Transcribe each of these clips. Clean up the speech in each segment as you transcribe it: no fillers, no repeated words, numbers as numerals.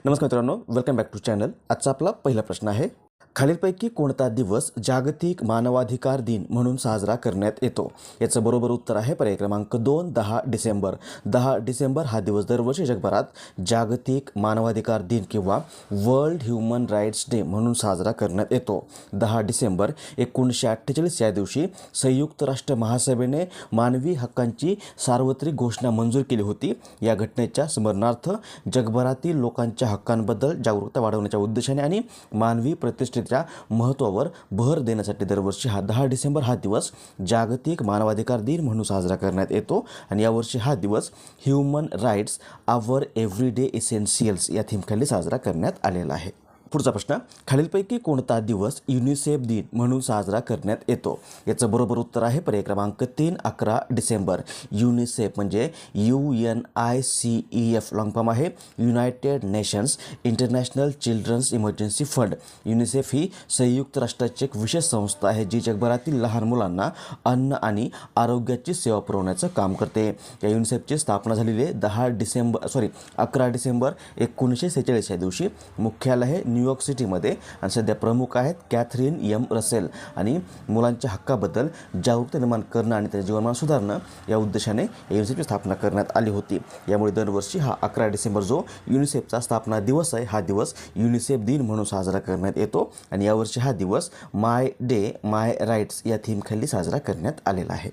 नमस्कार मित्रांनो, welcome back to channel. आजचा आपला पहिला प्रश्न आहे, खालीलपैकी कोणता दिवस जागतिक मानवाधिकार दिन म्हणून साजरा करण्यात येतो? याचं बरोबर उत्तर आहे पर्याय क्रमांक 2, 10 डिसेंबर. 10 डिसेंबर हा दिवस दरवर्षी जगभरात जागतिक मानवाधिकार दिन किंवा वर्ल्ड ह्युमन राईट्स डे म्हणून साजरा करण्यात येतो. 10 डिसेंबर 1948 या दिवशी संयुक्त राष्ट्र महासभेने मानवी हक्कांची सार्वत्रिक घोषणा मंजूर केली होती. या घटनेच्या स्मरणार्थ जगभरातील लोकांच्या हक्कांबद्दल जागरूकता वाढवण्याच्या उद्देशाने आणि मानवी प्रतिष्ठेच्या महत्त्वावर भर देण्यासाठी दरवर्षी 10 डिसेंबर हा दिवस जागतिक मानवाधिकार दिन म्हणून साजरा करण्यात येतो. आणि यावर्षी हा दिवस ह्युमन राईट्स आवर एव्हरीडे इसेन्शियल्स या थीमखाली साजरा करण्यात आलेला आहे. पुढचा प्रश्न, खालीलपैकी कोणता दिवस युनिसेफ दिन म्हणून साजरा करण्यात येतो? याचं बरोबर उत्तर आहे पर्याय क्रमांक 3, 11 डिसेंबर. युनिसेफ म्हणजे UNICEF लॉंग फॉर्म आहे, United Nations International Children's Emergency Fund. UNICEF ही संयुक्त राष्ट्राची एक विशेष संस्था आहे जी जगभरातील लहान मुलांना अन्न आणि आरोग्याची सेवा पुरवण्याचं काम करते. या युनिसेफची स्थापना झालेली आहे 11 डिसेंबर 1946 या दिवशी. मुख्यालय आहे न्यूयॉर्क सिटीमध्ये आणि सध्या प्रमुख आहेत कॅथरीन एम रसेल. आणि मुलांच्या हक्काबद्दल जागरूकता निर्माण करणं आणि त्याचे जीवनमान सुधारणं या उद्देशाने युनिसेफची स्थापना करण्यात आली होती. यामुळे दरवर्षी 11 डिसेंबर जो युनिसेफचा स्थापना दिवस आहे हा दिवस युनिसेफ दिन म्हणून साजरा करण्यात येतो. आणि यावर्षी हा दिवस माय डे माय राईट्स या थीमखाली साजरा करण्यात आलेला आहे.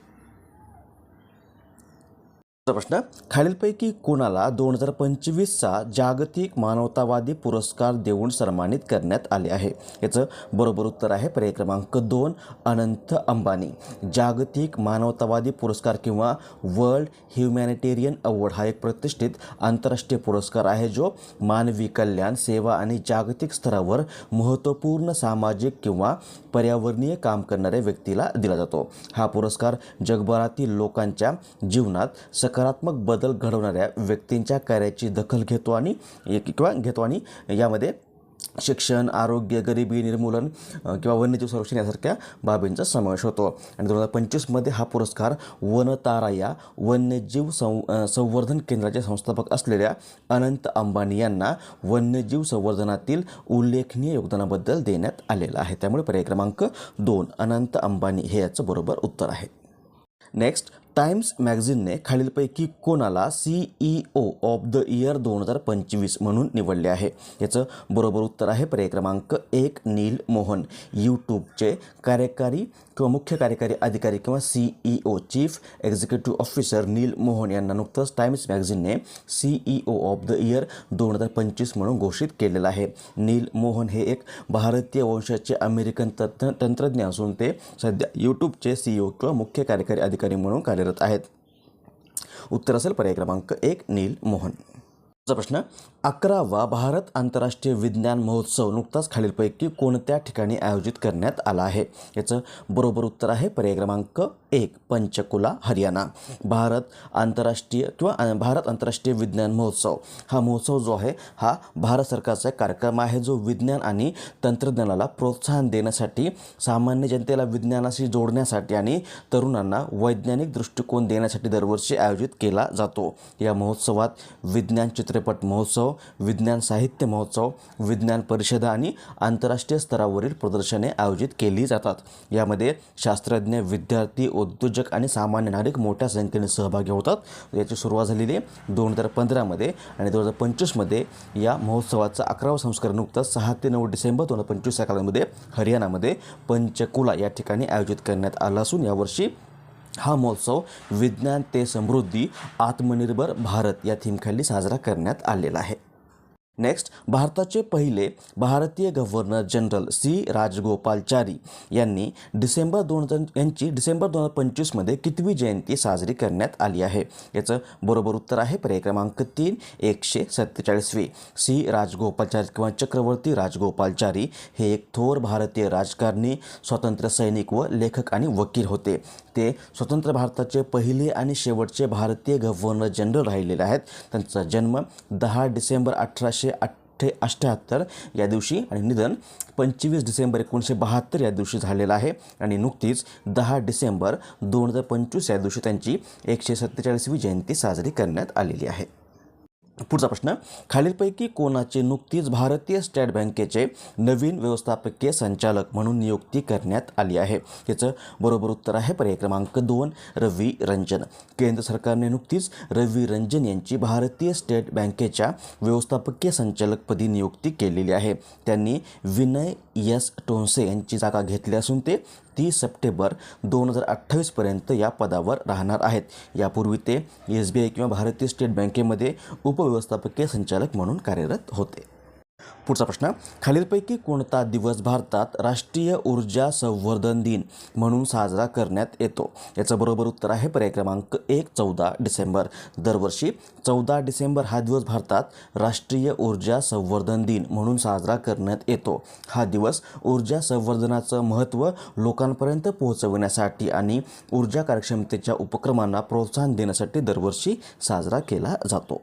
प्रश्न, खालीलपैकी कोणाला 2025चा जागतिक मानवतावादी पुरस्कार देऊन सन्मानित करण्यात आले आहे? याचं बरोबर उत्तर आहे पर्याय क्रमांक 2, अनंत अंबानी. जागतिक मानवतावादी पुरस्कार किंवा वर्ल्ड ह्युमॅनिटेरियन अवॉर्ड हा एक प्रतिष्ठित आंतरराष्ट्रीय पुरस्कार आहे जो मानवी कल्याण, सेवा आणि जागतिक स्तरावर महत्त्वपूर्ण सामाजिक किंवा पर्यावरणीय काम करणाऱ्या व्यक्तीला दिला जातो. हा पुरस्कार जगभरातील लोकांच्या जीवनात सकारात्मक बदल घडवणाऱ्या व्यक्तींच्या कार्याची दखल घेतो आणि यामध्ये शिक्षण, आरोग्य, गरिबी निर्मूलन किंवा वन्यजीव संरक्षण यासारख्या बाबींचा समावेश होतो. आणि 2025मध्ये हा पुरस्कार वनतारा या वन्यजीव संवर्धन केंद्राचे संस्थापक असलेल्या अनंत अंबानी यांना वन्यजीव संवर्धनातील उल्लेखनीय योगदानाबद्दल देण्यात आलेला आहे. त्यामुळे पर्याय क्रमांक 2, अनंत अंबानी हे याचं बरोबर उत्तर आहे. नेक्स्ट, टाइम्स मॅगझिनने खालीलपैकी कोणाला CEO ऑफ द इयर 2025 म्हणून निवडले आहे? याचं बरोबर उत्तर आहे पर्याय क्रमांक 1, नील मोहन. यूट्यूबचे कार्यकारी किंवा मुख्य कार्यकारी अधिकारी किंवा CEO chief executive officer Neal Mohan यांना नुकतंच टाइम्स मॅगझिनने CEO ऑफ द इयर 2025 म्हणून घोषित केलेलं आहे. नील मोहन हे एक भारतीय वंशाचे अमेरिकन तंत्रज्ञ असून ते सध्या यूट्यूबचे CEO किंवा मुख्य कार्यकारी अधिकारी म्हणून कार्यरत आहेत. उत्तर असेल पर्याय क्रमांक 1, नील मोहन. प्रश्न, 11वा भारत आंतरराष्ट्रीय विज्ञान महोत्सव नुकताच खालीलपैकी कोणत्या ठिकाणी आयोजित करण्यात आला आहे? याचं बरोबर उत्तर आहे पर्याय क्रमांक 1, पंचकुला, हरियाणा. भारत आंतरराष्ट्रीय विज्ञान महोत्सव हा महोत्सव जो आहे हा भारत सरकारचा एक कार्यक्रम आहे जो विज्ञान आणि तंत्रज्ञानाला प्रोत्साहन देण्यासाठी, सामान्य जनतेला विज्ञानाशी जोडण्यासाठी आणि तरुणांना वैज्ञानिक दृष्टिकोन देण्यासाठी दरवर्षी आयोजित केला जातो. या महोत्सवात विज्ञान चित्रपट महोत्सव, विज्ञान साहित्य महोत्सव, विज्ञान परिषदा आणि आंतरराष्ट्रीय स्तरावरील प्रदर्शने आयोजित केली जातात. यामध्ये शास्त्रज्ञ, विद्यार्थी, उद्योजक आणि सामान्य नागरिक मोठ्या संख्येने सहभागी होतात. याची सुरुवात झालेली आहे 2015मध्ये आणि 2025मध्ये या महोत्सवाचा 11वा संस्करण नुकताच 6 ते 9 डिसेंबर 2025 या कालावधीमध्ये हरियाणामध्ये पंचकुला या ठिकाणी आयोजित करण्यात आला असून यावर्षी हा महोत्सव विज्ञान ते समृद्धी, आत्मनिर्भर भारत या थीमखाली साजरा करण्यात आलेला आहे. नेक्स्ट, भारताचे पहिले भारतीय गव्हर्नर जनरल राजगोपालाचारी यांची डिसेंबर 2025मध्ये कितवी जयंती साजरी करण्यात आली आहे? याचं बरोबर उत्तर आहे पर्याय क्रमांक 3, 147वी. राजगोपालाचारी किंवा चक्रवर्ती राजगोपालाचारी हे एक थोर भारतीय राजकारणी, स्वातंत्र्य सैनिक व लेखक आणि वकील होते. ते स्वतंत्र भारताचे पहिले आणि शेवटचे भारतीय गव्हर्नर जनरल राहिलेले आहेत. त्यांचा जन्म 10 डिसेंबर 1888 या दिवशी आणि निधन 25 डिसेंबर 1972 या दिवशी झालेलं आहे. आणि नुकतीच 10 डिसेंबर 2025 या दिवशी त्यांची 147वी जयंती साजरी करण्यात आलेली आहे. पुढचा प्रश्न, खालीलपैकी कोणाची नुकतीच भारतीय स्टेट बँकेचे नवीन व्यवस्थापकीय संचालक म्हणून नियुक्ती करण्यात आली आहे? याचं बरोबर उत्तर आहे पर्याय क्रमांक 2, रवी रंजन. केंद्र सरकारने नुकतीच रवी रंजन यांची भारतीय स्टेट बँकेच्या व्यवस्थापकीय संचालकपदी नियुक्ती केलेली आहे. त्यांनी विनय एस टोन्से यांची जागा घेतली असून ते 30 सप्टेंबर 2028 पर्यंत या पदावर राहणार आहेत. यापूर्वी ते SBI किंवा भारतीय स्टेट बँकेमध्ये उपव्यवस्थापकीय संचालक म्हणून कार्यरत होते. पुढचा प्रश्न, खालीलपैकी कोणता दिवस भारतात राष्ट्रीय ऊर्जा संवर्धन दिन म्हणून साजरा करण्यात येतो? याचं बरोबर उत्तर आहे पर्याय क्रमांक 1, 14 डिसेंबर. दरवर्षी 14 डिसेंबर हा दिवस भारतात राष्ट्रीय ऊर्जा संवर्धन दिन म्हणून साजरा करण्यात येतो. हा दिवस ऊर्जा संवर्धनाचं महत्त्व लोकांपर्यंत पोहोचवण्यासाठी आणि ऊर्जा कार्यक्षमतेच्या उपक्रमांना प्रोत्साहन देण्यासाठी दरवर्षी साजरा केला जातो.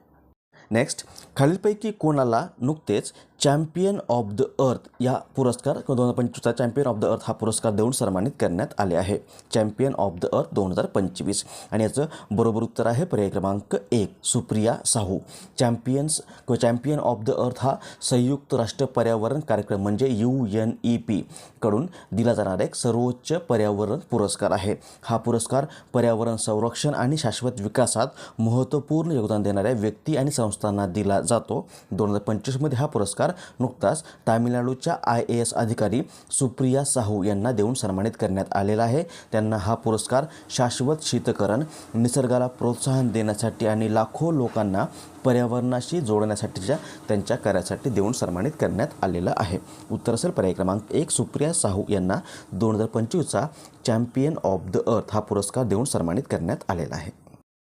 नेक्स्ट, खालीलपैकी कोणाला नुकतेच चॅम्पियन ऑफ द अर्थ या पुरस्कार 2025चा चॅम्पियन ऑफ द अर्थ हा पुरस्कार देऊन सन्मानित करण्यात आले आहे? Champion of the earth 2025. आणि याचं बरोबर उत्तर आहे पर्याय क्रमांक 1, Supriya Sahu. Champion of the earth हा संयुक्त राष्ट्र पर्यावरण कार्यक्रम म्हणजे UNEP कडून दिला जाणारा एक सर्वोच्च पर्यावरण पुरस्कार आहे. हा पुरस्कार पर्यावरण संरक्षण आणि शाश्वत विकासात महत्त्वपूर्ण योगदान देणाऱ्या व्यक्ती आणि संस्थांना दिला जातो. 2025मध्ये हा पुरस्कार नुकताच तामिळनाडूच्या IAS अधिकारी सुप्रिया साहू यांना देऊन सन्मानित करण्यात आलेला आहे. त्यांना हा पुरस्कार शाश्वत शीतकरण, निसर्गाला प्रोत्साहन देण्यासाठी आणि लाखो लोकांना पर्यावरणाशी जोडण्यासाठीच्या त्यांच्या कार्यासाठी देऊन सन्मानित करण्यात आलेलं आहे. उत्तर असेल पर्याय क्रमांक 1, सुप्रिया साहू यांना 2025चा चॅम्पियन ऑफ द अर्थ हा पुरस्कार देऊन सन्मानित करण्यात आलेला आहे.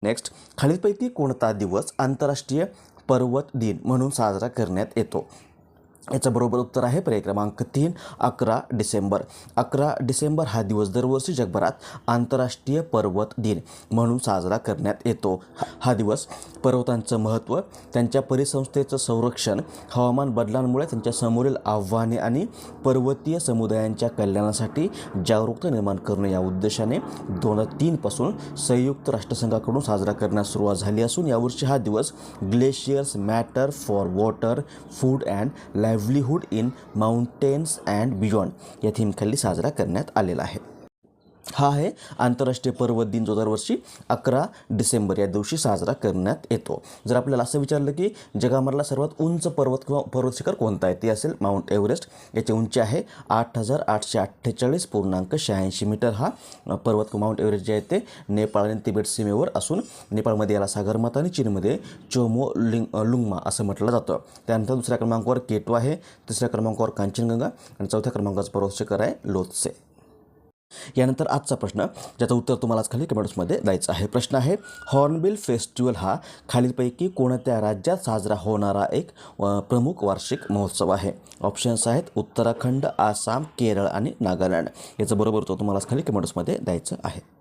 नेक्स्ट, खालीलपैकी कोणता दिवस आंतरराष्ट्रीय पर्वत दिन म्हणून साजरा करण्यात येतो? याचं बरोबर उत्तर आहे पर्याय क्रमांक 3, 11 डिसेंबर. 11 डिसेंबर हा दिवस दरवर्षी जगभरात आंतरराष्ट्रीय पर्वत दिन म्हणून साजरा करण्यात येतो. हा दिवस पर्वतांचं महत्त्व, त्यांच्या परिसंस्थेचं संरक्षण, हवामान बदलांमुळे त्यांच्या समोरील आव्हाने आणि पर्वतीय समुदायांच्या कल्याणासाठी जागरूकता निर्माण करणं या उद्देशाने 2003 पासून संयुक्त राष्ट्रसंघाकडून साजरा करण्यास सुरुवात झाली असून यावर्षी हा दिवस glaciers matter for water, food and livelihood in mountains and beyond या थीमखाली साजरा करण्यात आलेला आहे. हा आहे आंतरराष्ट्रीय पर्वत दिन जो दरवर्षी 11 डिसेंबर या दिवशी साजरा करण्यात येतो. जर आपल्याला असं विचारलं की जगामधला सर्वात उंच पर्वत किंवा पर्वत शिखर कोणता आहे, ते असेल माउंट एव्हरेस्ट. याची उंची आहे 8,848.86 मीटर. हा पर्वत माउंट एव्हरेस्ट जे आहे ते नेपाळ आणि तिबेट सीमेवर असून नेपाळमध्ये याला सागरमाथा आणि चीनमध्ये चोमोलुंगमा असं म्हटलं जातं. त्यानंतर दुसऱ्या क्रमांकावर केटू आहे, तिसऱ्या क्रमांकावर कांचनगंगा आणि चौथ्या क्रमांकाचं पर्वत शिखर आहे लोत्से. यानंतर आजचा प्रश्न, ज्याचं उत्तर तुम्हाला खाली कमेंट्समध्ये द्यायचं आहे. प्रश्न आहे, हॉर्नबिल फेस्टिवल हा खालीलपैकी कोणत्या राज्यात साजरा होणारा एक प्रमुख वार्षिक महोत्सव आहे? ऑप्शन्स आहेत उत्तराखंड, आसाम, केरळ आणि नागालँड. याचं बरोबर उत्तर तुम्हाला खाली कमेंट्समध्ये द्यायचं आहे.